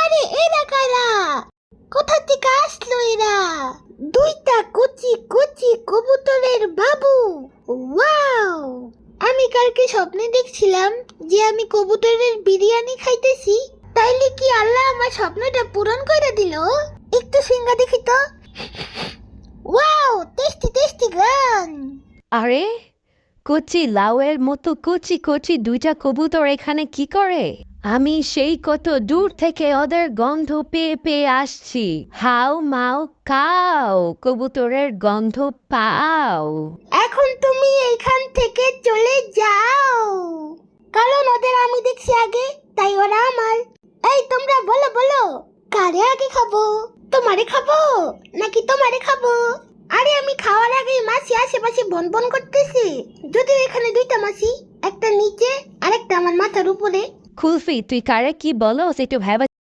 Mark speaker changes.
Speaker 1: আরে এরা কারা? কোথা থেকে আসলো এরা? দুইটা কচি কচি কবুতরের বাবু। ওয়াও! আমি কালকে স্বপ্নে দেখছিলাম যে আমি কবুতরের বিরিয়ানি খাইতেছি। তাইলে কি আল্লাহ আমার স্বপ্নটা পূরণ করে দিল? একটু সিঙ্গা দেখি তো। ওয়াও, টেস্টি টেস্টি গান।
Speaker 2: আরে কচি লাউয়ের মতো কচি কচি দুইটা কবুতর এখানে কি করে? আমি সেই কত দূর থেকে ওদের গন্ধ পেয়ে পেয়ে আসছি। হাউ মাউ কাউ, কবুতরের গন্ধ পাও।
Speaker 1: এখন তুমি এইখান থেকে চলে যাও, কারণ ওদের আমি দেখছি আগে, তাই ওরা আমার। এই তোমরা বলো বলো, কারে আগে খাবো? তোমারে খাবো নাকি তোমারে খাবো? আরে আমি খাওয়ার আগে মাছি আশেপাশে বন বন করতেছে। যদিও এখানে দুইটা মাছি, একটা নিচে আর একটা আমার মাথার উপরে।
Speaker 2: কুলফি, তুই কারে কি বলো একটু ভেবে